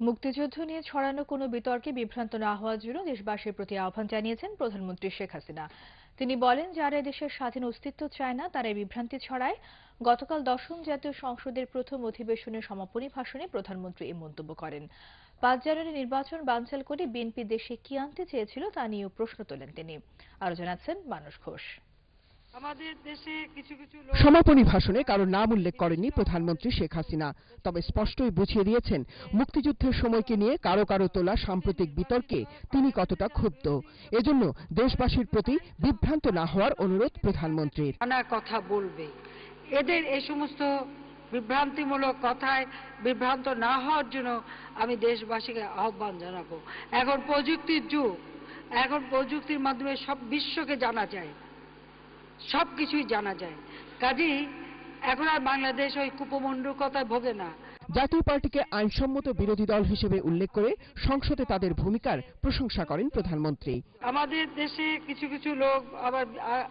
মুক্তিযুদ্ধ নিয়ে ছড়ানো কোনো বিতর্কে বিভ্রান্ত না হওয়ার জন্য দেশবাসীর প্রতি আহ্বান জানিয়েছেন প্রধানমন্ত্রী শেখ হাসিনা। তিনি বলেন, যারা দেশের স্বাধীন অস্তিত্ব চায় না তারা বিভ্রান্তি ছড়ায়। গতকাল দশম জাতীয় সংসদের প্রথম অধিবেশনের সমাপনী ভাষণে প্রধানমন্ত্রী এই মন্তব্য করেন। ৫ জানুয়ারি নির্বাচন বানচাল করে বিএনপি দেশে কি আনতে চেয়েছিল তা নিয়েও প্রশ্ন তোলেন তিনি। আরো জানাচ্ছেন মানস ঘোষ। সমাপনী ভাষণে কারো নাম উল্লেখ করেননি প্রধানমন্ত্রী শেখ হাসিনা, তবে স্পষ্টই বুঝিয়ে দিয়েছেন মুক্তিযুদ্ধের সময়কে নিয়ে কারো কারো তোলা সাম্প্রতিক বিতর্কে তিনি কতটা ক্ষুব্ধ। এজন্য দেশবাসীর প্রতি বিভ্রান্ত না হওয়ার অনুরোধ প্রধানমন্ত্রীর। নানা কথা বলবে, এদের এই সমস্ত বিভ্রান্তিমূলক কথায় বিভ্রান্ত না হওয়ার জন্য আমি দেশবাসীকে আহ্বান জানাবো। এখন প্রযুক্তির যুগ, এখন প্রযুক্তির মাধ্যমে সব বিশ্বকে জানা যায়, সবকিছুই জানা যায়। কাজেই এখন আর বাংলাদেশ ওই কুপমণ্ডূকতায় ভোগে না। জাতীয় পার্টিকে আইনসম্মত বিরোধী দল হিসেবে উল্লেখ করে সংসদে তাদের ভূমিকার প্রশংসা করেন প্রধানমন্ত্রী। আমাদের দেশে কিছু কিছু লোক আবার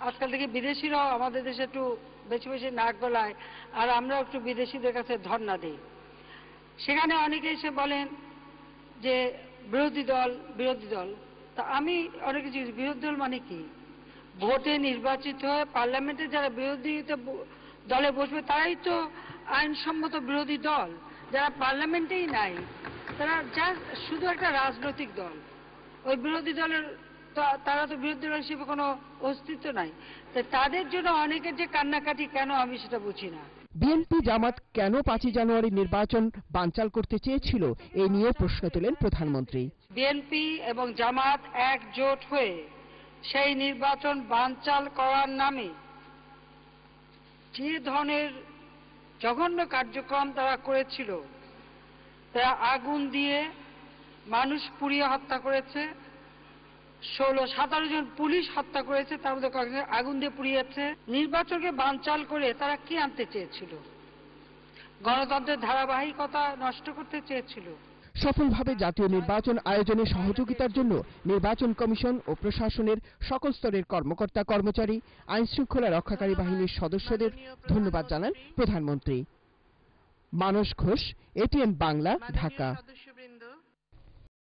আজকাল থেকে বিদেশিরাও আমাদের দেশে একটু বেশি বেশি নাক গলায়, আর আমরাও একটু বিদেশিদের কাছে ধর্ণা দিই। সেখানে অনেকে এসে বলেন যে বিরোধী দল। তা আমি অনেক কিছু, বিরোধী দল মানে কি? ভোটে নির্বাচিত হয়ে পার্লামেন্টে যারা বিরোধী দলে বসবে তারাই তো আইনসম্মত বিরোধী দল। যারা পার্লামেন্টেই নাই তারা শুধু একটা রাজনৈতিক দল। ওই বিরোধী দলের তারা তো বিরোধী দল হিসেবে কোনো অস্তিত্ব নাই। তাদের জন্য অনেকের যে কান্নাকাটি কেন, আমি সেটা বুঝি না। বিএনপি জামাত কেন ৫ জানুয়ারি নির্বাচন বানচাল করতে চেয়েছিল এ নিয়ে প্রশ্ন তোলেন প্রধানমন্ত্রী। বিএনপি এবং জামাত একজোট হয়ে সেই নির্বাচন বানচাল করার নামে যে ধরনের জঘন্য কার্যক্রম তারা করেছিল, তারা আগুন দিয়ে মানুষ পুড়িয়ে হত্যা করেছে, ১৬-১৭ জন পুলিশ হত্যা করেছে, তার মধ্যে কয়েকজন আগুন দিয়ে পুড়িয়েছে। নির্বাচনকে বানচাল করে তারা কি আনতে চেয়েছিল? গণতন্ত্রের ধারাবাহিকতা নষ্ট করতে চেয়েছিল। সফলভাবে জাতীয় নির্বাচন আয়োজনে সহযোগিতার জন্য নির্বাচন কমিশন ও প্রশাসনের সকল স্তরের কর্মকর্তা কর্মচারী, আইন শৃঙ্খলা রক্ষাকারী বাহিনীর সদস্যদের ধন্যবাদ জানান প্রধানমন্ত্রী। মানস ঘোষ, এটিএন বাংলা, ঢাকা।